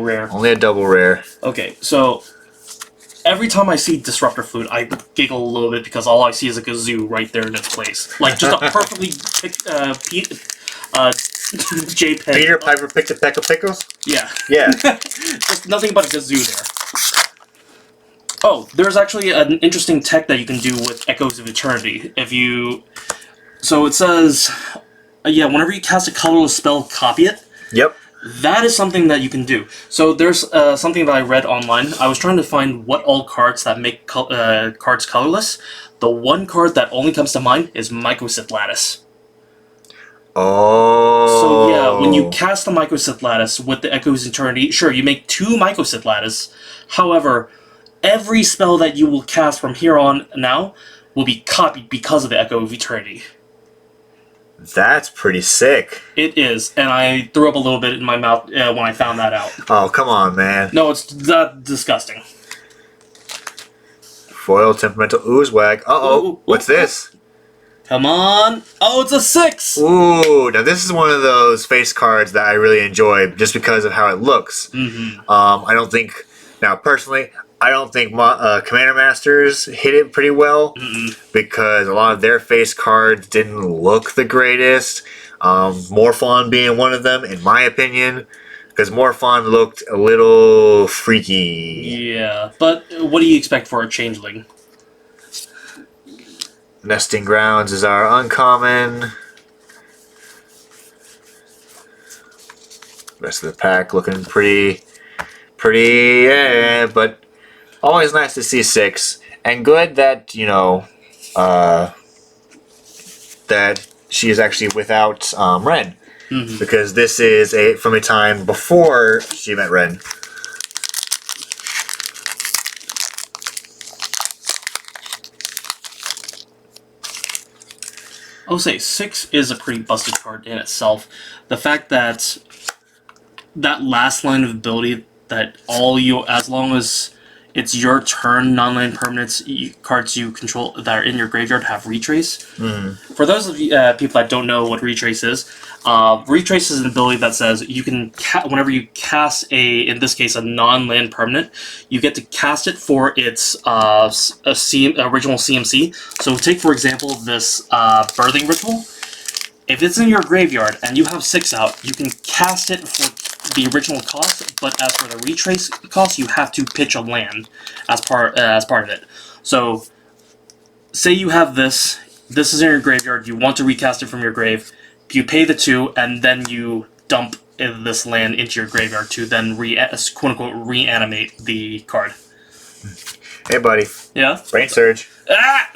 rare. Okay, so every time I see Disruptor Flute, I giggle a little bit because all I see is a kazoo right there in its place. Like, just a perfectly JPEG. Peter Piper picked a peck of pickles? Yeah. Yeah. Just nothing but a kazoo there. Oh, there's actually an interesting tech that you can do with Echoes of Eternity. So it says, whenever you cast a colorless spell, copy it. Yep. That is something that you can do. So there's something that I read online. I was trying to find what all cards that make cards colorless. The one card that only comes to mind is Mycosynth Lattice. Oh. So yeah, when you cast the Mycosynth Lattice with the Echoes of Eternity, sure, you make 2 Mycosynth Lattice. However, every spell that you will cast from here on now will be copied because of the Echo of Eternity. That's pretty sick. It is, and I threw up a little bit in my mouth when I found that out. Oh, come on, man. No, it's that disgusting. Foil Temperamental Oozewag. Uh-oh, what's this? Come on. Oh, it's a 6! Ooh, now this is one of those face cards that I really enjoy just because of how it looks. I don't think, now personally, I don't think Commander Masters hit it pretty well because a lot of their face cards didn't look the greatest. Morphon being one of them, in my opinion, because Morphon looked a little freaky. Yeah, but what do you expect for a Changeling? Nesting Grounds is our uncommon. Rest of the pack looking pretty, yeah, but always nice to see 6. And good that, you know, that she is actually without Ren. Because this is from a time before she met Ren. I would say 6 is a pretty busted card in itself. The fact that that last line of ability that as long as it's your turn, non-land permanents, cards you control that are in your graveyard have Retrace. For those of you people that don't know what Retrace is an ability that says you can, whenever you cast in this case, a non-land permanent, you get to cast it for its original CMC. So take, for example, this Birthing Ritual. If it's in your graveyard and you have 6 out, you can cast it for the original cost, but as for the Retrace cost, you have to pitch a land as part of it. So, say you have this is in your graveyard, you want to recast it from your grave, you pay the 2, and then you dump this land into your graveyard to then quote-unquote reanimate the card. Hey, buddy. Yeah? Brain Surge. Ah!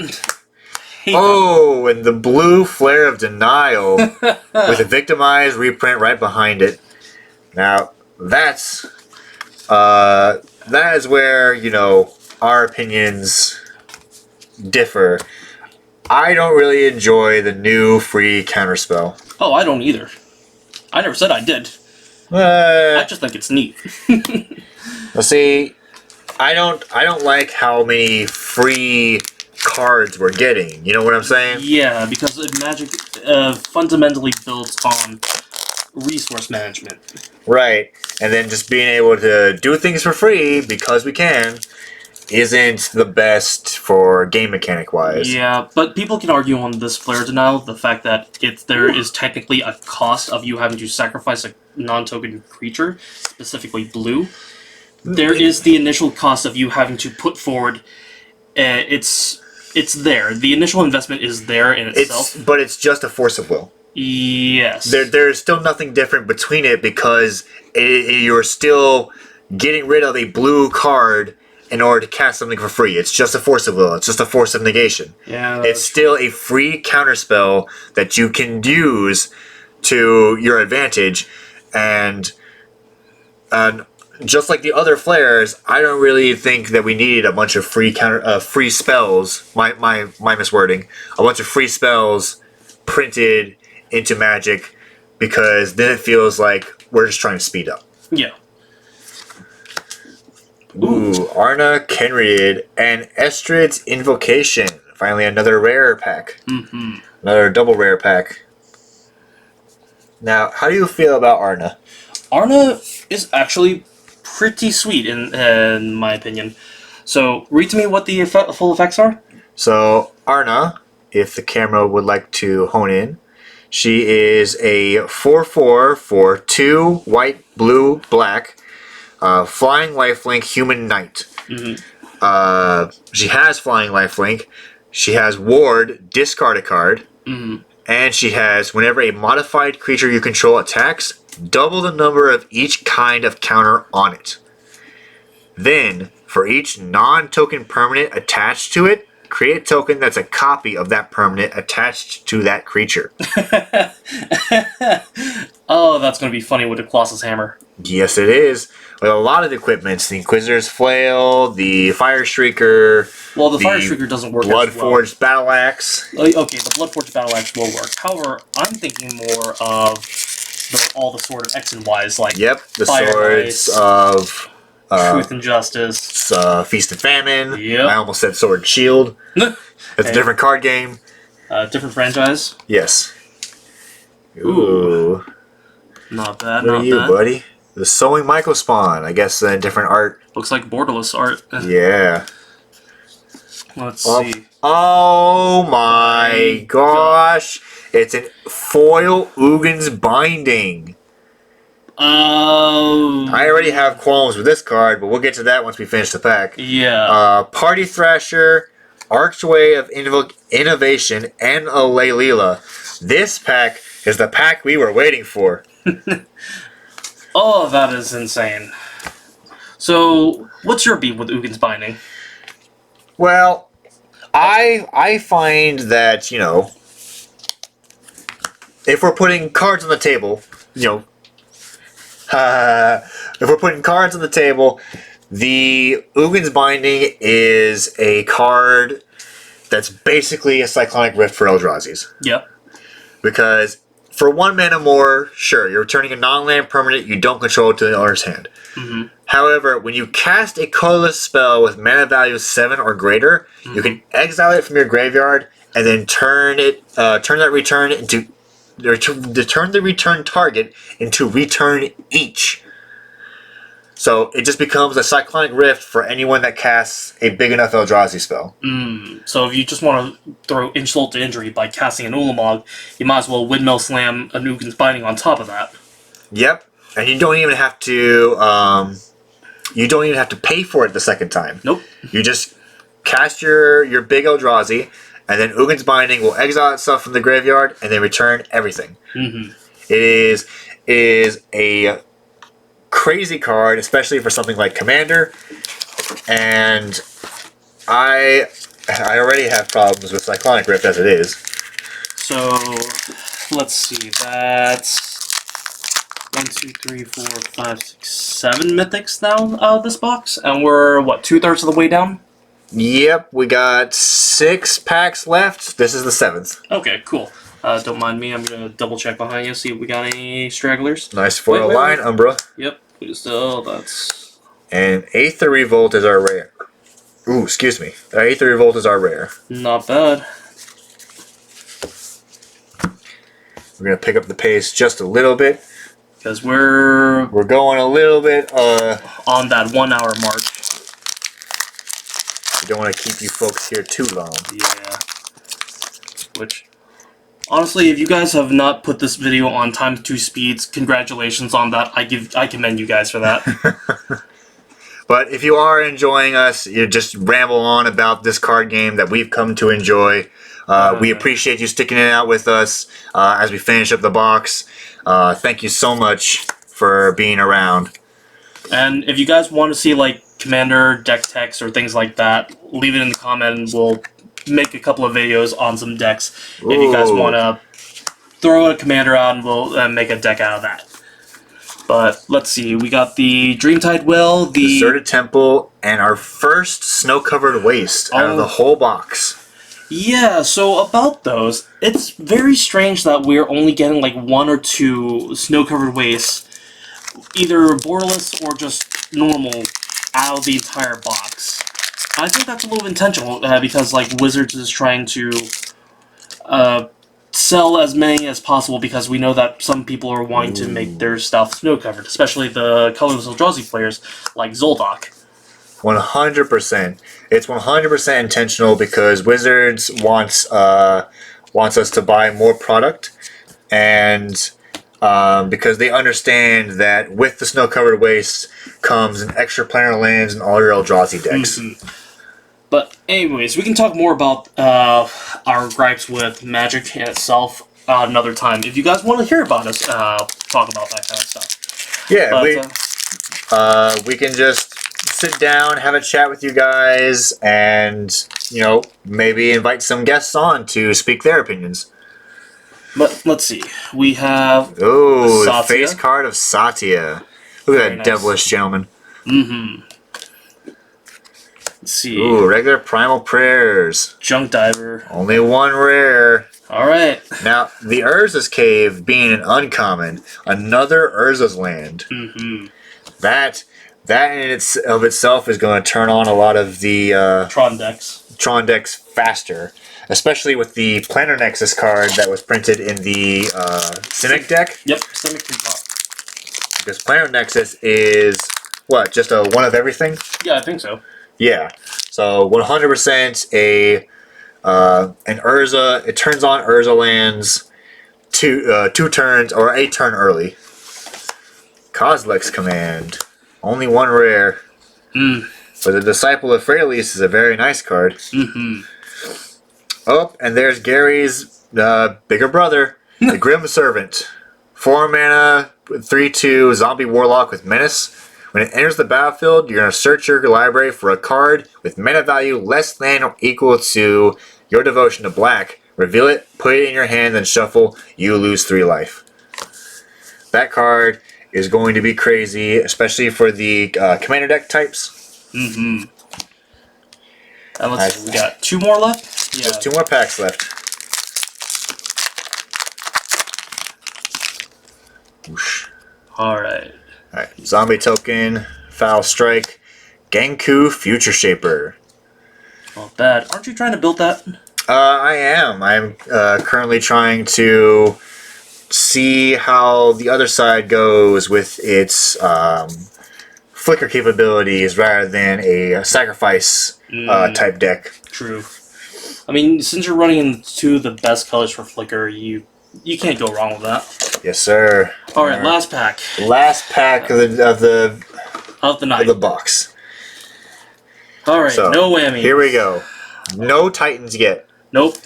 Oh, and the blue Flare of Denial with a Victimized reprint right behind it. Now, that is where, you know, our opinions differ. I don't really enjoy the new free counterspell. Oh, I don't either. I never said I did. I just think it's neat. Well, see, I don't like how many free cards we're getting. You know what I'm saying? Yeah, because Magic fundamentally built on resource management. Right, and then just being able to do things for free because we can isn't the best for game mechanic wise. Yeah, but people can argue on this Flare Denial the fact that there is technically a cost of you having to sacrifice a non-token creature, specifically blue. There is the initial cost of you having to put forward. It's there. The initial investment is there in itself. But it's just a force of will. Yes. There's still nothing different between it because you're still getting rid of a blue card in order to cast something for free. It's just a force of will. It's just a force of negation. Yeah. It's still a free counterspell that you can use to your advantage, and just like the other flares, I don't really think that we needed a bunch of free spells. My miswording. A bunch of free spells printed into Magic, because then it feels like we're just trying to speed up. Yeah. Ooh, Arna Kenrid and Estrid's Invocation. Finally, another rare pack. Another double rare pack. Now, how do you feel about Arna? Arna is actually pretty sweet in my opinion. So, read to me what the full effects are. So, Arna, if the camera would like to hone in, she is a 4/4 for 2 white, blue, black, flying lifelink human knight. She has flying lifelink. She has ward, discard a card. And she has, whenever a modified creature you control attacks, double the number of each kind of counter on it. Then, for each non-token permanent attached to it, create a token that's a copy of that permanent attached to that creature. Oh, that's going to be funny with the Colossus Hammer. Yes, it is. With a lot of equipments, the Inquisitor's Flail, the Fire Shrieker, Well, the Fire Shrieker doesn't work as well. Bloodforged Battle Axe. Okay, the Bloodforged Battle Axe will work. However, I'm thinking more of all the sort of X and Y's, like Yep, the Fire swords Ice, of Truth and Justice. Feast and Famine. Yep. I almost said Sword and Shield. It's a different card game. Different franchise. Yes. Ooh. Not bad, What not are you, bad. buddy? The Sewing Mycospawn. I guess different art. Looks like borderless art. Yeah. Let's see. Oh my gosh. It's a foil Ugin's Binding. I already have qualms with this card, but we'll get to that once we finish the pack. Yeah. Party Thrasher, Archway of Innovation, and a Leila. This pack is the pack we were waiting for. Oh, that is insane. So, what's your beat with Ugin's Binding? Well, I find that, you know, if we're putting cards on the table, you know, if we're putting cards on the table, the Ugin's Binding is a card that's basically a Cyclonic Rift for Eldrazi's. Yep. Because for 1 mana more, sure, you're returning a non-land permanent you don't control to the owner's hand. Mm-hmm. However, when you cast a colorless spell with mana value 7 or greater, you can exile it from your graveyard and then turn the return target into return each. So it just becomes a Cyclonic Rift for anyone that casts a big enough Eldrazi spell. So if you just want to throw insult to injury by casting an Ulamog, you might as well Windmill Slam a Ugin's Binding on top of that. Yep, and you don't even have to. You don't even have to pay for it the second time. Nope. You just cast your big Eldrazi, and then Ugin's Binding will exile itself from the graveyard and then return everything. Mm-hmm. It is a crazy card, especially for something like Commander, and I already have problems with Cyclonic Rift as it is. So let's see. That's 1, 2, 3, 4, 5, 6, 7 mythics now out of this box, and we're what, 2/3 of the way down? Yep, we got 6 packs left. This is the 7th. Okay, cool. Don't mind me. I'm gonna double check behind you, see if we got any stragglers. Nice foil Wait. line, Umbra. Yep. Still, that's And Aether Revolt is our rare. Ooh, excuse me. Aether Revolt is our rare. not bad. We're going to pick up the pace just a little bit. Because we're We're going a little bit, on that 1 hour mark. we don't want to keep you folks here too long. Yeah. Which, honestly, if you guys have not put this video on time 2 speeds, congratulations on that. I commend you guys for that. But if you are enjoying us, you just ramble on about this card game that we've come to enjoy. We appreciate you sticking it out with us as we finish up the box. Thank you so much for being around. And if you guys want to see like Commander deck techs or things like that, leave it in the comment and we'll make a couple of videos on some decks. If you guys Ooh. want to throw a Commander out and we'll make a deck out of that. But let's see, we got the Dreamtide Well, the Deserted Temple, and our first Snow-Covered Waste out of the whole box. Yeah, so about those, it's very strange that we're only getting like 1 or 2 snow-covered wastes, either borderless or just normal, out of the entire box. I think that's a little intentional because like Wizards is trying to sell as many as possible because we know that some people are wanting to make their stuff snow-covered, especially the colorless Eldrazi players like Zoldak. 100%. It's 100% intentional because Wizards wants us to buy more product, and because they understand that with the snow-covered waste comes an extra planar lands in all your Eldrazi decks. But anyways, we can talk more about our gripes with Magic in itself another time. If you guys want to hear about us talk about that kind of stuff. Yeah, But, we can just sit down, have a chat with you guys, and, you know, maybe invite some guests on to speak their opinions. But let's see. We have Oh, the Satya. face card of Satya. Look at Very that nice. devilish gentleman. Mm-hmm. Let's see. Ooh, regular primal prayers. Junk Diver. Only one rare. All right. Now, the Urza's Cave being an uncommon, another Urza's Land. Mm-hmm. That in of itself is going to turn on a lot of the Tron decks. Tron decks faster, especially with the Planar Nexus card that was printed in the Simic deck. Yep. Simic 3-pop. Because Planar Nexus is what, just a one of everything? Yeah, I think so. Yeah. So 100% an Urza. It turns on Urza lands two turns or a turn early. Kozilek's Command. Only one rare. But the Disciple of Freyalise is a very nice card. Mm-hmm. Oh, and there's Gary's bigger brother, the Grim Servant. 4 mana, 3/2 zombie warlock with menace. When it enters the battlefield, you're going to search your library for a card with mana value less than or equal to your devotion to black. Reveal it, put it in your hand, then shuffle. You lose 3 life. That card is going to be crazy, especially for the commander deck types. Mm-hmm. And let's see, we got 2 more left? Yeah. Just 2 more packs left. Whoosh. Alright. Alright, Zombie Token, Foul Strike, Genku Future Shaper. Not bad. Aren't you trying to build that? I am. I'm currently trying to see how the other side goes with its flicker capabilities rather than a sacrifice type deck. True. I mean, since you're running into the best colors for Flicker, you can't go wrong with that. Yes, sir. Alright, last pack. Last pack of the Night. box. Alright, So, no whammy. Here we go. No Titans yet. Nope.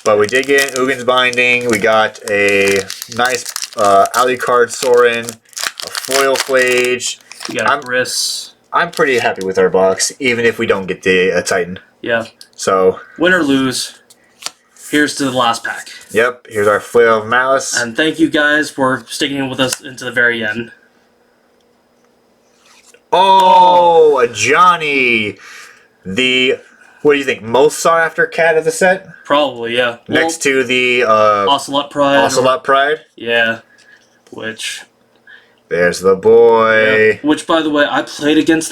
But we did get Ugin's Binding. We got a nice Alucard Sorin, a Foil Flage. We got a Gris. I'm pretty happy with our box, even if we don't get the Titan. Yeah. So, Win or lose, here's to the last pack. yep, here's our Flail of Malice. And thank you guys for sticking with us into the very end. Oh, a Johnny! The, what do you think, most sought after cat of the set? Probably, yeah. Next to the Ocelot Pride. Ocelot Pride? Yeah. Which... There's the boy. Yeah. Which, by the way, I played against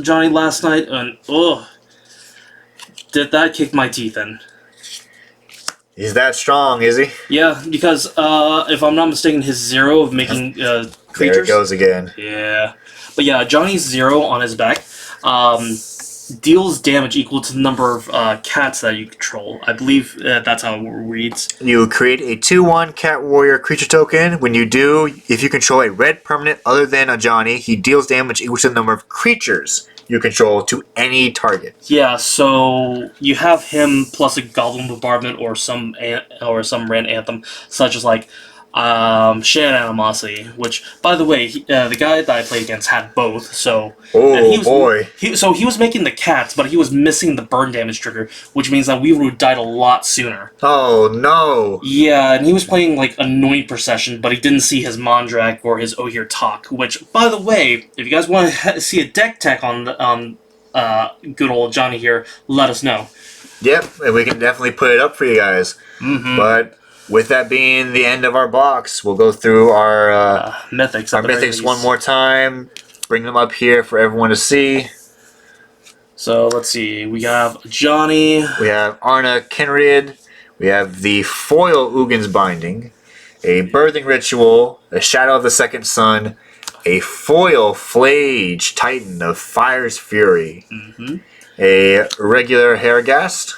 Johnny last night, and did that kick my teeth in? He's that strong, is he? Yeah, because if I'm not mistaken, his 0 of making creatures. There it goes again. Yeah, but yeah, Johnny's 0 on his back deals damage equal to the number of cats that you control. I believe that's how it reads. You create a 2/1 Cat Warrior creature token. When you do, if you control a red permanent other than a Johnny, he deals damage equal to the number of creatures you control to any target. Yeah, so you have him plus a Goblin Bombardment or some rand anthem, such as like Shan Animosity, which, by the way, the guy that I played against had both, so... Oh, boy. So he was making the cats, but he was missing the burn damage trigger, which means that we would have died a lot sooner. Oh, no. Yeah, and he was playing, like, Anoint Procession, but he didn't see his Mondrak or his Ohir Talk, which, by the way, if you guys want to see a deck tech on good old Johnny here, let us know. Yep, and we can definitely put it up for you guys. Mm-hmm. But... with that being the end of our box, we'll go through our Mythics. Our Mythics one more time. Bring them up here for everyone to see. So let's see. We have Johnny. We have Arna Kenriad. We have the foil Ugin's Binding, a Birthing Ritual, a Shadow of the Second Sun, a foil Flage Titan of Fire's Fury, a regular Heragast,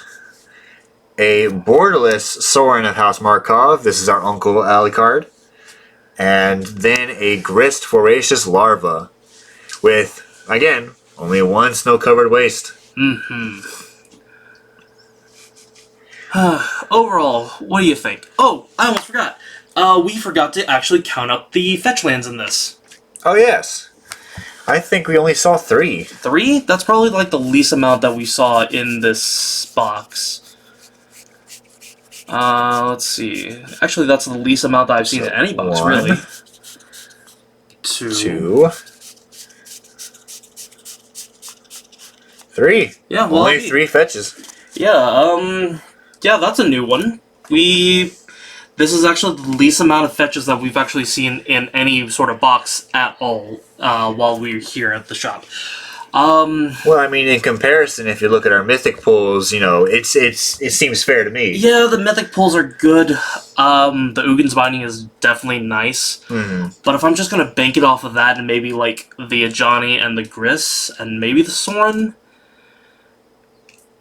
a borderless Sorin of House Markov. This is our Uncle Alucard. And then a Grist Voracious Larva with, again, only one snow-covered waste. Overall, what do you think? Oh, I almost forgot. We forgot to actually count up the fetch lands in this. Oh, yes. I think we only saw 3. 3? That's probably like the least amount that we saw in this box. Let's see. Actually, that's the least amount that I've seen in any box, 1, really. 2, 3. Yeah, well, only 3 fetches. Yeah, yeah, that's a new one. This is actually the least amount of fetches that we've actually seen in any sort of box at all, while we're here at the shop. Well, I mean, in comparison, if you look at our mythic pulls, you know, it seems fair to me. Yeah, the mythic pulls are good. The Ugin's Binding is definitely nice. But if I'm just gonna bank it off of that and maybe like the Ajani and the Gris and maybe the Soren,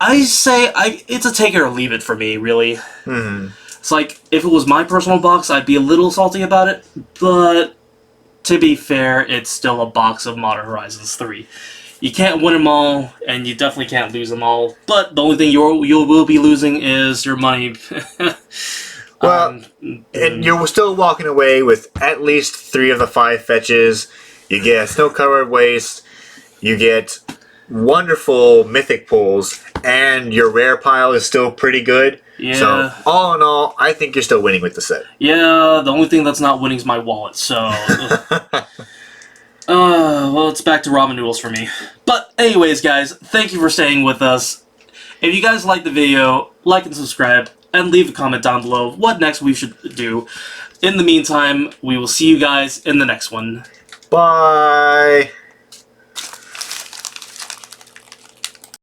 I say it's a take it or leave it for me, really. It's like, if it was my personal box, I'd be a little salty about it, but to be fair, it's still a box of Modern Horizons 3. You can't win them all, and you definitely can't lose them all, but the only thing you will be losing is your money. Well, and you're still walking away with at least 3 of the 5 fetches. You get a snow-covered waste, you get wonderful mythic pulls, and your rare pile is still pretty good. Yeah. So, all in all, I think you're still winning with the set. Yeah, the only thing that's not winning is my wallet, so... well, it's back to ramen noodles for me. But anyways, guys, thank you for staying with us. If you guys liked the video, like and subscribe, and leave a comment down below of what next we should do. In the meantime, we will see you guys in the next one. Bye!